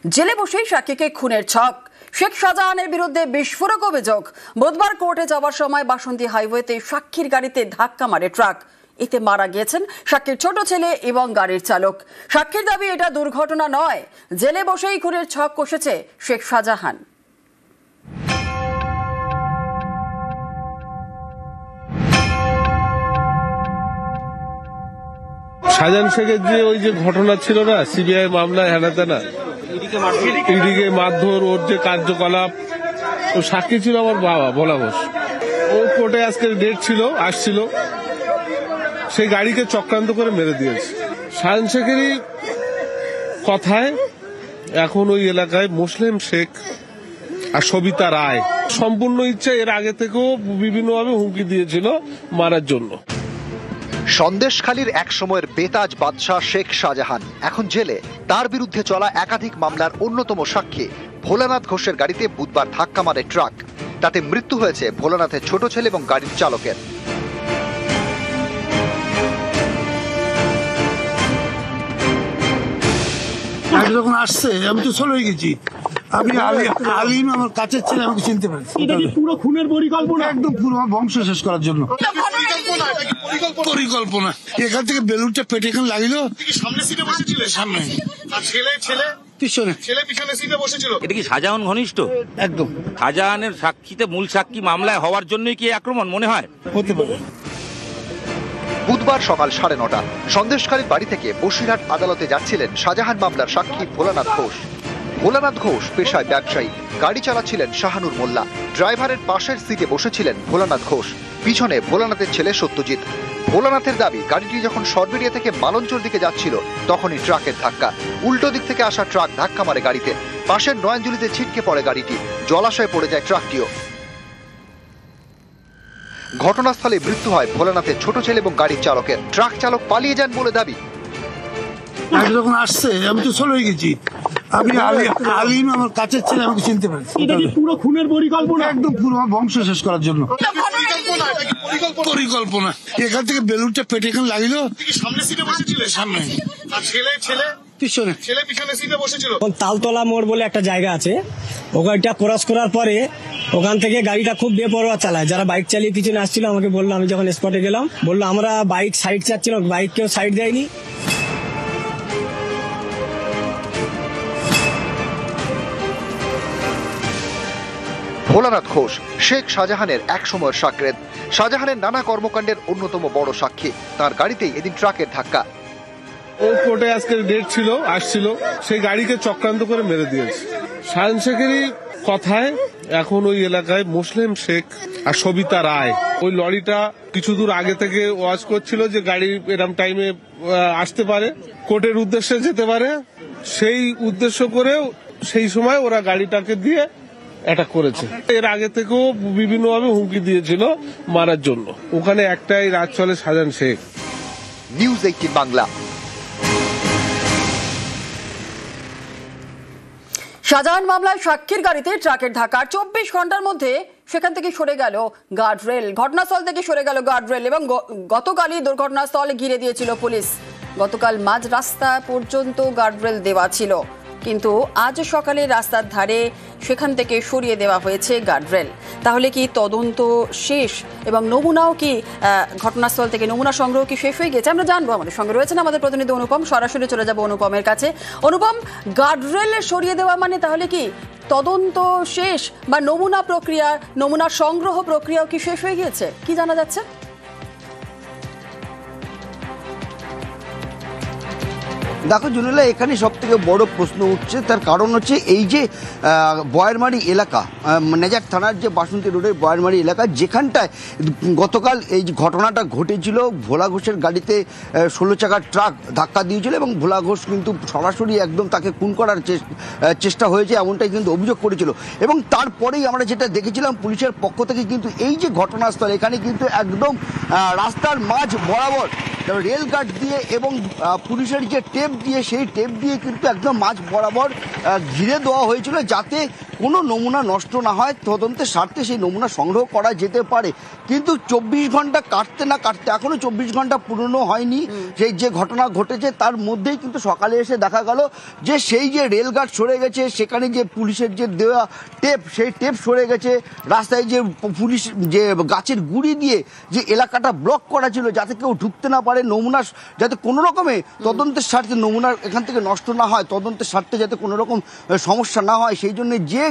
জেলে বসেই সাক্ষীকে খুনের ছক। শেখ শাহজাহানের বিরুদ্ধে বিস্ফোরক অভিযোগ। বুধবার কোর্টে যাওয়ার সময় বাসন্তী হাইওয়েতে সাক্ষীর গাড়িতে ধাক্কা মারে ট্রাক। এতে মারা গিয়েছেন সাক্ষীর ছোট ছেলে এবং গাড়ির চালক। সাক্ষীর দাবি এটা দুর্ঘটনা নয়, জেলে বসেই খুনের ছক কষেছে শেখ শাহজাহান। শাহজাহান শেখের যে ঘটনা ছিল না, সিবিআই মামলায় হেনাতেনা, ইডিকে মারধর, ওর যে কার্যকলাপ, ও সাক্ষী ছিল আমার বাবা ভোলা ঘোষ। ও কোর্টে আজকে ডেট ছিল, আসছিল, সেই গাড়িকে চক্রান্ত করে মেরে দিয়েছে। শাহজাহান শেখেরই কথায় এখন ওই এলাকায় মুসলিম শেখ আর সবিতা রায় সম্পূর্ণ ইচ্ছা এর আগে থেকেও বিভিন্নভাবে হুমকি দিয়েছিল মারার জন্য। সন্দেশখালীর এক সময়ের বেতাজ বাদশাহ শেখ শাহজাহান এখন জেলে। তার বিরুদ্ধে চলা একাধিক মামলার অন্যতম সাক্ষী ভোলানাথ ঘোষের গাড়িতে বুধবার ধাক্কা মারে ট্রাক। তাতে মৃত্যু হয়েছে ভোলানাথের ছোট ছেলে এবং গাড়ির চালকের। যখন আসছে আমি তো চলে গেছি, আমি আলিম আমার কাছের ছেলে, আমাকে চিনতে পারছি। এটা কি পুরো খুনের পরিকল্পনা? একদম পুরো আমার বংশ শেষ করার জন্য পরিকল্পনা। এখান থেকে বেলুনটা পেটে এখানে লাগিল। সামনে সিটে বসেছিল, সামনে আর ছেলে পিছনে পিছনে সিটে বসেছিল। এটা কি শাহজাহান ঘনিষ্ঠ? একদম শাহজাহানের সাক্ষীতে মূল সাক্ষী মামলায় হওয়ার জন্যই কি আক্রমণ মনে হয়? হতে পারে। বুধবার সকাল 9:30 সন্দেশখালীর বাড়ি থেকে বসিরহাট আদালতে যাচ্ছিলেন শাহজাহান মামলার সাক্ষী ভোলানাথ ঘোষ। ভোলানাথ ঘোষ পেশায় ব্যবসায়ী, গাড়ি চালাচ্ছিলেন শাহানুর মোল্লা। ড্রাইভারের পাশের সিটে বসেছিলেন ভোলানাথ ঘোষ, পিছনে ভোলানাথের ছেলে সত্যজিৎ। ভোলানাথের দাবি, গাড়িটি যখন সরবেরিয়া থেকে মালঞ্চর দিকে যাচ্ছিল তখনই ট্রাকের ধাক্কা। উল্টো দিক থেকে আসা ট্রাক ধাক্কা মারে গাড়িতে। পাশের নয়নজুলিতে ছিটকে পড়ে গাড়িটি, জলাশয়ে পড়ে যায় ট্রাকটিও। ঘটনাস্থলে মৃত্যু হয় ভোলানাথের ছোট ছেলে এবং গাড়ির চালকের। ট্রাক চালক পালিয়ে যান বলে দাবি। যখন আসছে আমি তো চলে গেছি, আমি আলিম আমার কাছের ছেলে, আমাকে চিনতে পারছি। এটা কি পুরো খুনের পরিকল্পনা? একদম পুরো আমার বংশ শেষ করার জন্য পরিকল্পনা। এখান থেকে বেলুনটা পেটে এখানে লাগিল। সামনে সিটে বসেছিল, সামনে আর ছেলে পিছনে পিছনে সিটে বসেছিল। তালতলা মোড় বলে একটা জায়গা আছে, ওখানটা ক্রস করার পরে ওখান থেকে গাড়িটা খুব বেপরোয়া চালায়। যারা বাইক চালিয়ে পিছনে আসছিল আমাকে বললো, আমি যখন স্পটে গেলাম বললো আমরা বাইক সাইড চাচ্ছিলাম, বাইক কেউ সাইড দেয়নি। ভোলানাথ ঘোষ শেখ শাহজাহানের এক সময়ের সাকরেদ, শাহজাহানের নানা কর্মকাণ্ডের অন্যতম বড় সাক্ষী। তার গাড়িতেই এদিন ট্রাকের ধাক্কা। ও কোর্টে আজকে ডেট ছিল, আসছিল, সেই গাড়িকে চক্রান্ত করে মেরে দিয়েছে। শাহজাহান শেখেরই কথায় এখন ওই এলাকায় মুসলিম শেখ আর সবিতা রায় ওই লরিটা কিছু দূর আগে থেকে ওয়াচ করছিল যে গাড়ি এরম টাইমে আসতে পারে, কোর্টের উদ্দেশ্যে যেতে পারে। সেই উদ্দেশ্য করে সেই সময় ওরা গাড়িটাকে দিয়ে অ্যাটাক করেছে। এর আগে থেকেও বিভিন্নভাবে হুমকি দিয়েছিল মারার জন্য। ওখানে একটাই রাজ চলে, শাহজাহান শেখ। নিউজ 18 বাংলা। শাহজাহান মামলায় সাক্ষীর গাড়িতে ট্রাকের ধাক্কা। 24 ঘন্টার মধ্যে সেখান থেকে সরে গেল গার্ডরেল, ঘটনাস্থল থেকে সরে গেল গার্ডরেল এবং গতকালই দুর্ঘটনাস্থলে ঘিরে দিয়েছিল পুলিশ। গতকাল মাঝ রাস্তা পর্যন্ত গার্ডরেল দেওয়া ছিল, কিন্তু আজ সকালে রাস্তার ধারে সেখান থেকে সরিয়ে দেওয়া হয়েছে গার্ডরেল। তাহলে কি তদন্ত শেষ এবং নমুনাও কি ঘটনাস্থল থেকে নমুনা সংগ্রহ কি শেষ হয়ে গেছে? আমরা জানবো। আমাদের সঙ্গে রয়েছেন আমাদের প্রতিনিধি অনুপম, সরাসরি চলে যাব অনুপমের কাছে। অনুপম, গার্ডরেল সরিয়ে দেওয়া মানে তাহলে কি তদন্ত শেষ বা নমুনা সংগ্রহ প্রক্রিয়াও কি শেষ হয়ে গিয়েছে? কি জানা যাচ্ছে? দেখো জুনেলা, এখানে সব থেকে বড় প্রশ্ন উঠছে, তার কারণ হচ্ছে এই যে বয়ারমারি এলাকা, নেজার থানার যে বাসন্তী রোডের বয়ারমারি এলাকা, যেখানটায় গতকাল এই ঘটনাটা ঘটেছিল। ভোলা ঘোষের গাড়িতে 16 চাকার ট্রাক ধাক্কা দিয়েছিল এবং ভোলা ঘোষ কিন্তু সরাসরি একদম তাকে খুন করার চেষ্টা হয়েছে, এমনটাই কিন্তু অভিযোগ করেছিল। এবং তারপরেই আমরা যেটা দেখেছিলাম, পুলিশের পক্ষ থেকে কিন্তু এই যে ঘটনাস্থল, এখানে কিন্তু একদম রাস্তার মাঝ বরাবর তবে রেল গার্ড দিয়ে এবং পুলিশের যে টেপ দিয়ে সেই টেপ দিয়ে কিন্তু একদম মাঝ বরাবর ঘিরে দেওয়া হয়েছিল, যাতে কোনো নমুনা নষ্ট না হয়, তদন্তের স্বার্থে সেই নমুনা সংগ্রহ করা যেতে পারে। কিন্তু 24 ঘন্টা কাটতে না কাটতে এখনো 24 ঘন্টা পুরনো হয়নি সেই যে ঘটনা ঘটেছে, তার মধ্যেই কিন্তু সকালে এসে দেখা গেল যে সেই যে রেলগার্ড সরে গেছে, সেখানে যে পুলিশের যে দেওয়া টেপ সেই টেপ সরে গেছে, রাস্তায় যে পুলিশ যে গাছের গুড়ি দিয়ে যে এলাকাটা ব্লক করা ছিল যাতে কেউ ঢুকতে না পারে, নমুনা যাতে কোনো রকমে তদন্তের স্বার্থে নমুনা এখান থেকে নষ্ট না হয়, তদন্তের স্বার্থে যাতে কোনো রকম সমস্যা না হয়, সেই জন্য যে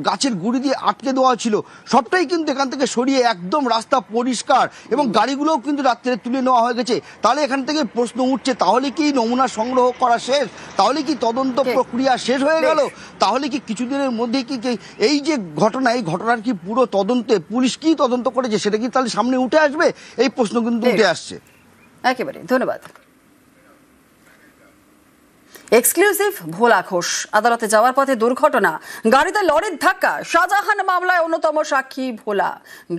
গাছের গুড়ি দিয়ে আটকে দেওয়া ছিল সবটাই কিন্তু এখান থেকে সরিয়ে একদম রাস্তা পরিষ্কার এবং গাড়িগুলোও কিন্তু রাত্রে তুলে নেওয়া হয়ে গেছে। তাহলে এখান থেকে প্রশ্ন উঠছে, তাহলে কি নমুনা সংগ্রহ করা শেষ? তাহলে কি তদন্ত প্রক্রিয়া শেষ হয়ে গেল? তাহলে কি কিছুদিনের মধ্যে কি এই যে ঘটনা, এই ঘটনার কি পুরো তদন্তে পুলিশ কি তদন্ত করেছে সেটা কি তাহলে সামনে উঠে আসবে? এই প্রশ্ন কিন্তু উঠে আসছে। একেবারে ধন্যবাদ। এক্সক্লুসিভ ভোলা ঘোষ আদালতে যাওয়ার পথে দুর্ঘটনা, গাড়িতে লরির ধাক্কা, শাহজাহান মামলায় অন্যতম সাক্ষী ভোলা।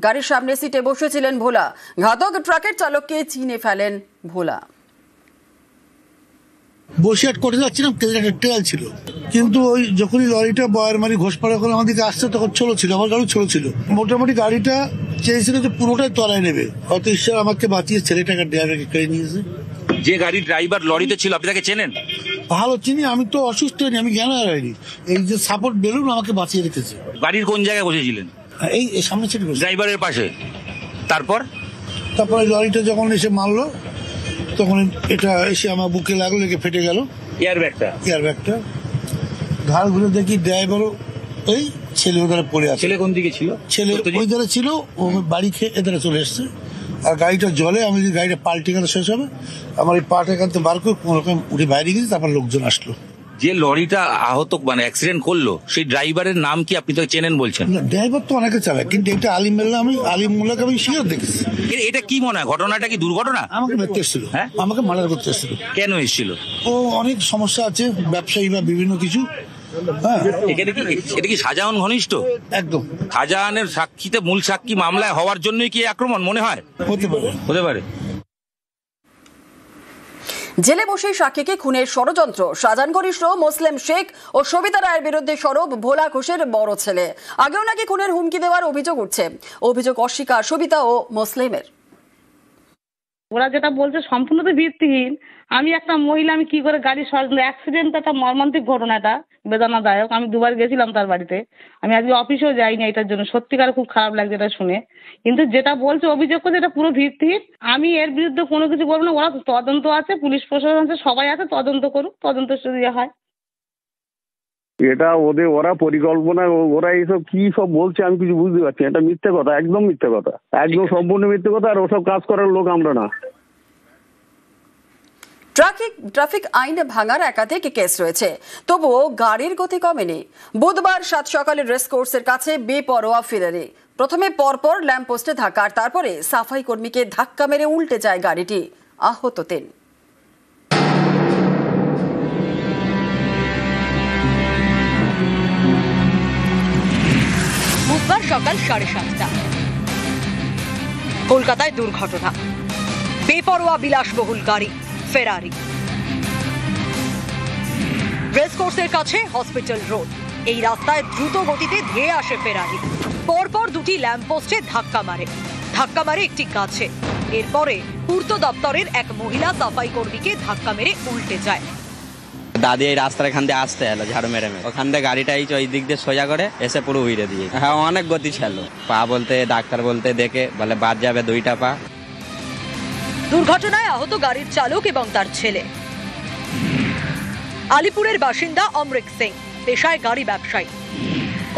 গাড়ির সামনে সিটে বসেছিলেন ভোলা, ঘাতক ট্রাকের চালককে চিনে ফেলেন ভোলা। বসিরহাট কোর্টে যাচ্ছিলাম, একটা ট্রেল ছিল, কিন্তু ওই যখনই লরিটা বয়ারমারি ঘোষপাড়া করে আমাদেরকে আসছে তখন ছোলো ছিল, আমার গাড়ি ছোলো ছিল। মোটামুটি গাড়িটা চেয়েছিল যে পুরোটাই তলায় নেবে, হয়তো ঈশ্বর আমাকে বাঁচিয়ে ছেলেটাকে ড্রাইভারকে কেড়ে নিয়েছে। যে গাড়ির ড্রাইভার লরিতে ছিল আপনি তাকে চেনেন? ভালো চিনি, আমি তো অসুস্থ হয়নি, আমি জ্ঞান হারাইনি। এই যে সাপোর্ট বেলুন আমাকে বাঁচিয়ে রেখেছে। গাড়ির কোন জায়গায় বসেছিলেন? এই সামনে ছিল ড্রাইভারের পাশে। তারপরে লরিটা যখন এসে মারলো তখন এটা এসে আমার বুকে লাগলো, লেগে ফেটে গেল এয়ারব্যাগটা। ঘাড় ঘুরে দেখি ড্রাইভারও ওই ছেলে ওধারে পড়ে আছে। ছেলে কোন দিকে ছিল? ছেলে ওই ধারে ছিল, ও বাড়ি খেয়ে এধারে চলে এসছে। আর গাড়িটা জলে, আমি যদি গাড়িটা পাল্টে গেলে শেষ হবে, আমার এই পাটা এখান থেকে বার করে কোনো রকম উঠে বাইরে গেছি। তারপর লোকজন আসলো। যে লরিটা আহত মানে অ্যাক্সিডেন্ট করলো সেই ড্রাইভারের নাম কি আপনি তো চেনেন বলছেন? ড্রাইভার তো অনেকে চালায়, কিন্তু এটা আলিমুল্লাহকে আমি শিওর দেখেছি। এটা কি মনে হয়, ঘটনাটা কি দুর্ঘটনা? আমাকে মারতে এসেছিল, আমাকে মার্ডার করতে এসেছিল। কেন এসেছিল? ও অনেক সমস্যা আছে, ব্যবসায়ী বা বিভিন্ন কিছু। এটা কি শাহজাহান ঘনিষ্ঠ? একদম। শাহজাহানের সাক্ষীতে মূল সাক্ষী মামলায় হওয়ার জন্যই কি আক্রমণ মনে হয়? হতে পারে। জেলে বসে সাক্ষীকে খুনের ষড়যন্ত্র, শাহজাহান ঘনিষ্ঠ মোসলেম শেখ ও সবিতা রায়ের বিরুদ্ধে সরব ভোলা ঘোষের বড় ছেলে। আগেও নাকি খুনের হুমকি দেওয়ার অভিযোগ উঠছে, অভিযোগ অস্বীকার সবিতা ও মোসলেমের। ওরা যেটা বলছে সম্পূর্ণ তো ভিত্তিহীন। আমি একটা মহিলা, আমি কি করে গাড়ি অ্যাক্সিডেন্ট, একটা মর্মান্তিক ঘটনাটা বেদনাদায়ক। আমি দুবার গেছিলাম তার বাড়িতে, আমি আজকে অফিসেও যাইনি এটার জন্য। সত্যিকার খুব খারাপ লাগছে এটা শুনে। কিন্তু যেটা বলছে অভিযোগ করছে এটা পুরো ভিত্তিহীন। আমি এর বিরুদ্ধে কোনো কিছু বলবো না। ওরা তদন্ত আছে, পুলিশ প্রশাসন আছে, সবাই আছে, তদন্ত করুক, তদন্ত যদি হয়। এটা ওরা পরিকল্পনা, ওরা এইসব কি সব বলছে আমি কিছু বুঝতে পারছি। এটা মিথ্যে কথা, একদম মিথ্যে কথা, একদম সম্পূর্ণ মিথ্যে কথা। আর ওসব কাজ করার লোক আমরা না। ট্রাফিক আইন ভাঙার একাধিক কেস রয়েছে, তবুও গাড়ির গতি কমেনি। বুধবার 7 সকালে রেস কোর্সের কাছে বেপরোয়া ফেরারি, প্রথমে পরপর ল্যাম্পপোস্টে ধাক্কা, তারপরে সাফাই কর্মীকে ধাক্কা মেরে উল্টে যায় গাড়িটি, আহত 3। বুধবার সকাল 7:30 কলকাতায় দুর্ঘটনা, বেপরোয়া বিলাসবহুল গাড়ি ফেরারি। রেসকোর্সের কাছে হসপিটাল রোড, এই রাস্তায় দ্রুত গতিতে ধেয়ে আসে ফেরারি, পরপর দুটি ল্যাম্পপোস্টে ধাক্কা মারে একটি গাছে। এরপরে পূর্ত দপ্তরের এক মহিলা সাফাই কর্মীকে ধাক্কা মেরে উল্টে যায়। দাদি এই রাস্তার এখান দিয়ে আসতে এলো ঝাড়ু মেরে ওখান থেকে গাড়িটা ওই দিক দিয়ে সোজা করে এসে পুরো উইড়ে দিয়ে। হ্যাঁ, অনেক গতি ছিল। পা বলতে ডাক্তার বলতে দেখে বলে বাদ যাবে 2টা পা। দুর্ঘটনায় আহত গাড়ির চালক এবং তার ছেলে। আলিপুরের বাসিন্দা অমরিক সিং, পেশায় গাড়ি ব্যবসায়ী।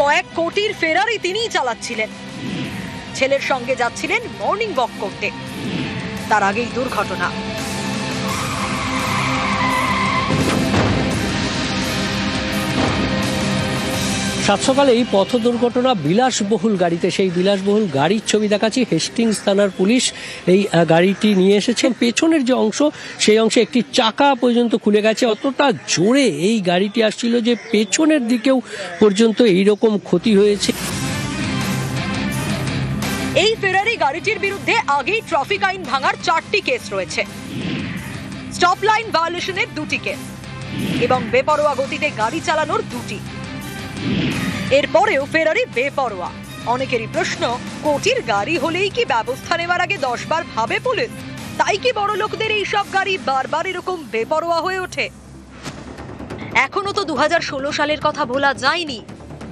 কয়েক কোটির ফেরারি তিনিই চালাচ্ছিলেন, ছেলের সঙ্গে যাচ্ছিলেন মর্নিং ওয়াক করতে। তার আগেই দুর্ঘটনা। সাত সকালে এই পথ দুর্ঘটনা বিলাসবহুল গাড়িতে। সেই বিলাসবহুল গাড়ির ছবি দেখাচ্ছি। হেস্টিংস থানার পুলিশ এই গাড়িটি নিয়ে এসেছেন। পেছনের যে অংশ সেই অংশে একটি চাকা পর্যন্ত খুলে গেছে। অতটা জোরে এই গাড়িটি আসছিল যে পেছনের দিকেও পর্যন্ত এইরকম ক্ষতি হয়েছে। এই ফেরারি গাড়িটির বিরুদ্ধে আগেই ট্রাফিক আইন ভাঙার 4টি কেস রয়েছে, স্টপ লাইন ভায়োলেশনের 2টি কেস এবং বেপরোয়া গতিতে গাড়ি চালানোর 2টি। এরপরেও ফেরারি বেপরোয়া। অনেকেরই প্রশ্ন, কোটির গাড়ি হলেই কি ব্যবস্থা নেওয়ার আগে 10 বার ভাবে পুলিশ? তাই কি বড় লোকদের এইসব গাড়ি বারবার এরকম বেপরোয়া হয়ে ওঠে? এখনো তো 2016 সালের কথা ভোলা যায়নি।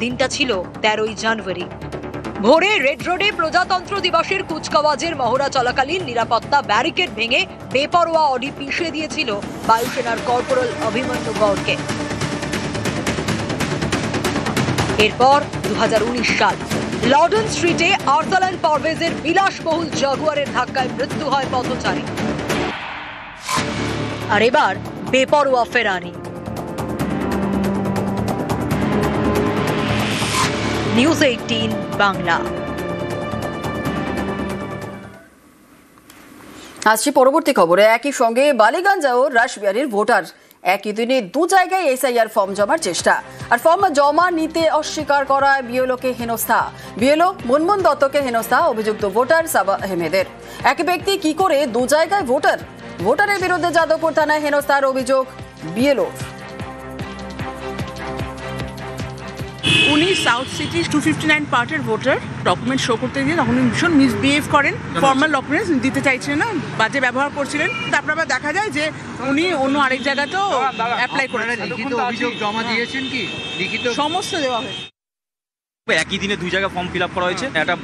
দিনটা ছিল 13ই জানুয়ারি। ভোরে রেড রোডে প্রজাতন্ত্র দিবসের কুচকাওয়াজের মহড়া চলাকালীন নিরাপত্তা ব্যারিকেড ভেঙে বেপরোয়া অডি পিষে দিয়েছিল বায়ুসেনার কর্পোরাল অভিমন্যু গৌরকে। এরপর 2019 সাল লর্ডন স্ট্রিটে আর্থালান পারভেজের বিলাসবহুল জাগুয়ারের ধাক্কায় মৃত্যু হয় পথচারী। আর এবার বেপরোয়া ফেরারি। নিউজ 18 বাংলা। আসছি পরবর্তী খবরে। একই সঙ্গে বালিগঞ্জ ও রাসবিহারীর ভোটার একই দিনে 2 জায়গায় এসআইআর ফর্ম জমার চেষ্টা, আর ফর্ম জমা নিতে অস্বীকার করায় বিএলওকে হেনস্থা। বিএলও মুনমুন দত্তকে হেনস্থা অভিযুক্ত ভোটার সাবা আহমেদের। এক ব্যক্তি কি করে 2 জায়গায় ভোটারের বিরুদ্ধে যাদবপুর থানায় হেনস্থার অভিযোগ বিএলও। উনি সাউথ সিটি 259 পার্টের ভোটার, ডকুমেন্ট শো করতে গিয়ে তখন ভীষণ মিসবিহেভ করেন, ফর্মাল ডকুমেন্টস দিতে চাইছিলেন না, বাজে ব্যবহার করছিলেন। তারপর আবার দেখা যায় যে উনি অন্য আরেক জায়গাতেও অ্যাপ্লাই করেন। লিখিত অভিযোগ জমা দিয়েছেন কি? লিখিত সমস্ত দেওয়া হয়েছে। একই দিনে 2 জায়গায় ফর্ম ফিল আপ করা হয়েছে, একটা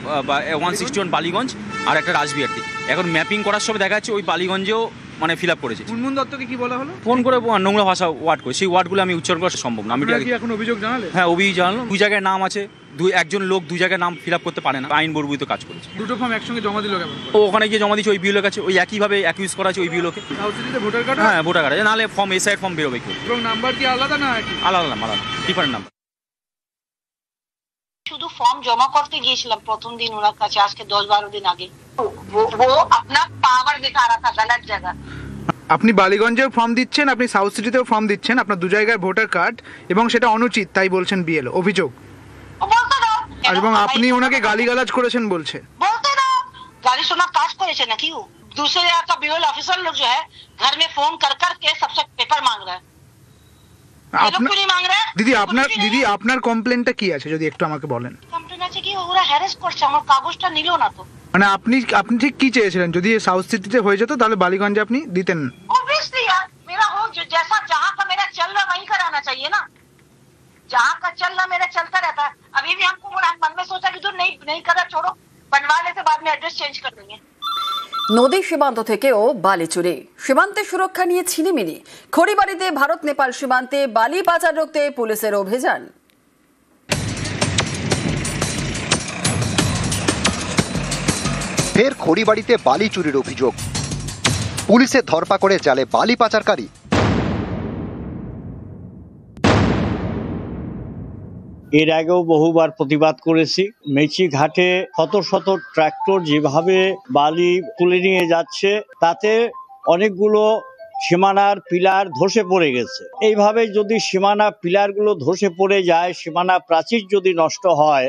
161 বালিগঞ্জ আর একটা রাসবিহারী। এখন ম্যাপিং করার সময় দেখা যাচ্ছে ওই বালিগঞ্জেও মানে ফিল আপ করেছে। মুনমুন দত্তকে কি বলা হলো? ফোন করে নোংরা ভাষা ওয়ার্ড করে, সেই ওয়ার্ডগুলো আমি উচ্চারণ করা সম্ভব না। আমি এখন অভিযোগ জানালে? হ্যাঁ, অভিযোগ জানালাম। 2 জায়গায় নাম আছে, একজন লোক 2 জায়গায় নাম ফিল আপ করতে পারে না, আইন বর্বিত কাজ করেছে। 2টো ফর্ম একসঙ্গে জমা দিল কেমন? ও ওখানে গিয়ে জমা দিচ্ছে ওই বিএলওর কাছে, ওই একইভাবে অ্যাকিউজ করা আছে ওই বিএলওকে। সাউথ সিটিতে ভোটার কার্ড? হ্যাঁ, ভোটার কার্ড, নাহলে ফর্ম এসআইআর ফর্ম বেরোবে কি? এবং নাম্বার কি আলাদা না একই? আলাদা ডিফারেন্ট নাম্বার। শুধু ফর্ম জমা করতে গিয়েছিলাম প্রথম দিন ওনার কাছে, আজকে 10-12 দিন আগে। वो अपना पावर दिखा रहा था गलत जगह। আপনি বালিগঞ্জেও ফর্ম দিচ্ছেন, আপনি সাউথ সিটিতেও ফর্ম দিচ্ছেন, আপনার 2 জায়গায় ভোটার কার্ড, এবং সেটা অনুচিত তাই বলছেন বিএলও, অভিযোগ। আর এবং আপনি ওনাকে গালিগালাজ করেছেন বলছে। बोलते ना गाली सुना काज করেছে নাকি? दूसरे जगह का बीएल ऑफिसर लोग जो है घर में फोन कर कर के सबसे पेपर मांग रहा है। দিদি আপনার কমপ্লেনটা কি আছে যদি একটু আমাকে বলেন? কমপ্লেন আছে কি ওরা হ্যারাস করছে, আমার কাগজটা নিল না তো। মানে আপনি ঠিক কি চেয়েছিলেন? যদি সাউথ সিটিতে হয়ে যেত তাহলে বালিগঞ্জে আপনি দিতেন? ऑब्वियसली यार, मेरा हो जैसा जहां का मेरा चल रहा वहीं कराना चाहिए ना। जहां का चल रहा मेरा चलता रहता है। अभी भी हमको मन में सोचा कि जो नहीं करा छोड़ो, बनवा लेते, बाद में एड्रेस चेंज कर देंगे। নদী সীমান্ত থেকেও বালি চুরি, সীমান্তে সুরক্ষা নিয়ে ছিনিমিনি। খড়িবাড়িতে ভারত নেপাল সীমান্তে বালি পাচার রুখতে পুলিশের অভিযান। ফের খড়িবাড়িতে বালি চুরির অভিযোগ, পুলিশের ধরপাকড়ে জালে বালি পাচারকারী। এর আগেও বহুবার প্রতিবাদ করেছি। মেচি ঘাটে শত শত ট্রাক্টর যেভাবে বালি তুলে নিয়ে যাচ্ছে, তাতে অনেকগুলো সীমানার পিলার ধসে পড়ে গেছে। এইভাবে যদি সীমানা পিলারগুলো ধসে পড়ে যায়, সীমানা প্রাচীর যদি নষ্ট হয়,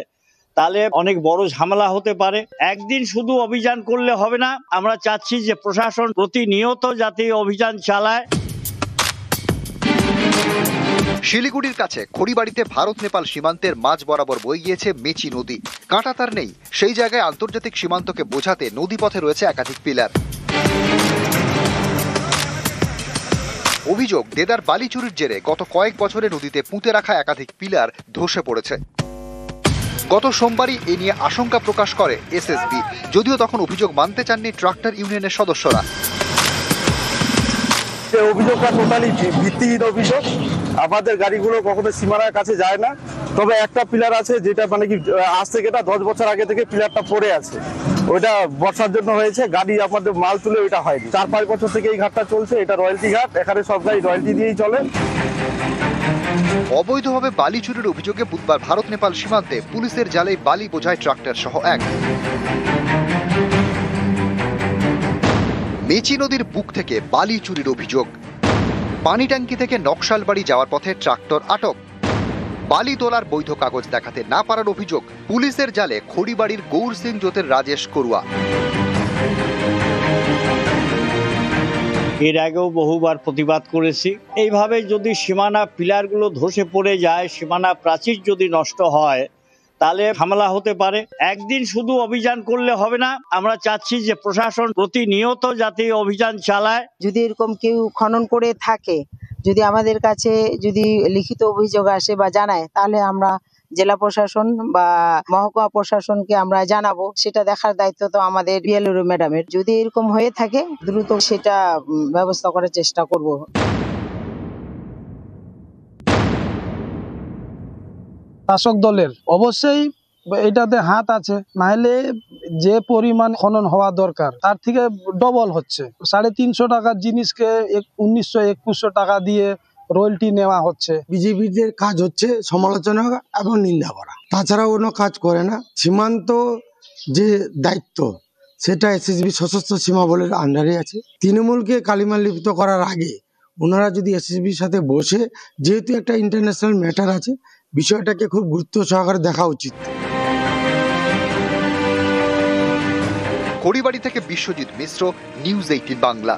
তাহলে অনেক বড় ঝামেলা হতে পারে। একদিন শুধু অভিযান করলে হবে না, আমরা চাচ্ছি যে প্রশাসন প্রতিনিয়ত যাতে অভিযান চালায়। শিলিগুড়ির কাছে খড়িবাড়িতে ভারত নেপাল সীমান্তের মাঝ বরাবর বয়ে গিয়েছে মেচি নদী। কাঁটাতার নেই, সেই জায়গায় আন্তর্জাতিক সীমান্তকে বোঝাতে নদীপথে রয়েছে একাধিক পিলার। অভিযোগ, দেদার বালি চুরির জেরে গত কয়েক বছরে নদীতে পুঁতে রাখা একাধিক পিলার ধসে পড়েছে। গত সোমবারই এ নিয়ে আশঙ্কা প্রকাশ করে এসএসবি, যদিও তখন অভিযোগ মানতে চাননি ট্রাক্টর ইউনিয়নের সদস্যরা। অভিযোগটা টোটালি ভিত্তিহীন অভিযোগ। আমাদের গাড়িগুলো কখনো সীমানার কাছে যায় না, তবে একটা পিলার আছে যেটা মানে কি আজ থেকে 10 বছর আগে থেকে পিলারটা পড়ে আছে, ওইটা বর্ষার জন্য হয়েছে, গাড়ি আমাদের মাল তুলে ওইটা হয়নি। 4-5 বছর থেকে এই ঘাটটা চলছে, এটা রয়্যালটি ঘাট, এখানে সব গাড়ি রয়্যালটি দিয়েই চলে। অবৈধভাবে বালি চুরির অভিযোগে বুধবার ভারত নেপাল সীমান্তে পুলিশের জালে বালি বোঝাই ট্রাক্টর সহ এক। মেচি নদীর বুক থেকে বালি চুরির অভিযোগ। পানি ট্যাঙ্কি থেকে নকশালবাড়ি যাওয়ার পথে ট্রাক্টর আটক। বালি তোলার বৈধ কাগজ দেখাতে না পারার অভিযোগ পুলিশের জালে খড়িবাড়ির গৌর সিং জোতের রাজেশ করুয়া। এর আগেও বহুবার প্রতিবাদ করেছি। এইভাবে যদি সীমানা পিলারগুলো ধসে পড়ে যায়, সীমানা প্রাচীর যদি নষ্ট হয়, তাহলে ঝামেলা হতে পারে। একদিন শুধু অভিযান করলে হবে না, আমরা চাচ্ছি যে প্রশাসন প্রতিনিয়ত যাতে অভিযান চালায়। যদি এরকম কেউ খনন করে থাকে, যদি আমাদের কাছে যদি লিখিত অভিযোগ আসে বা জানায়, তাহলে আমরা জেলা প্রশাসন বা মহকুমা প্রশাসনকে আমরা জানাবো। সেটা দেখার দায়িত্ব তো আমাদের বিএলও ম্যাডামের। যদি এরকম হয়ে থাকে দ্রুত সেটা ব্যবস্থা করার চেষ্টা করব। শাসক দলের অবশ্যই এটাতে হাত আছে, নাহলে যে পরিমাণ খনন হওয়া দরকার তার থেকে ডবল হচ্ছে। 350 টাকার জিনিসকে 1900-2100 টাকা দিয়ে রয়্যালটি নেওয়া হচ্ছে। বিজেপিদের কাজ হচ্ছে সমালোচনা এবং নিন্দা করা, তাছাড়া অন্য কাজ করে না। সীমান্ত যে দায়িত্ব সেটা এসএসবি সশস্ত্র সীমা বলের আন্ডারে আছে। তৃণমূলকে কালিমা লিপ্ত করার আগে ওনারা যদি এসএসবির সাথে বসে, যেহেতু একটা ইন্টারন্যাশনাল ম্যাটার আছে, বিষয়টাকে খুব গুরুত্ব সহকারে দেখা উচিত। খড়িবাড়ি থেকে বিশ্বজিৎ মিশ্র, নিউজ 18 বাংলা।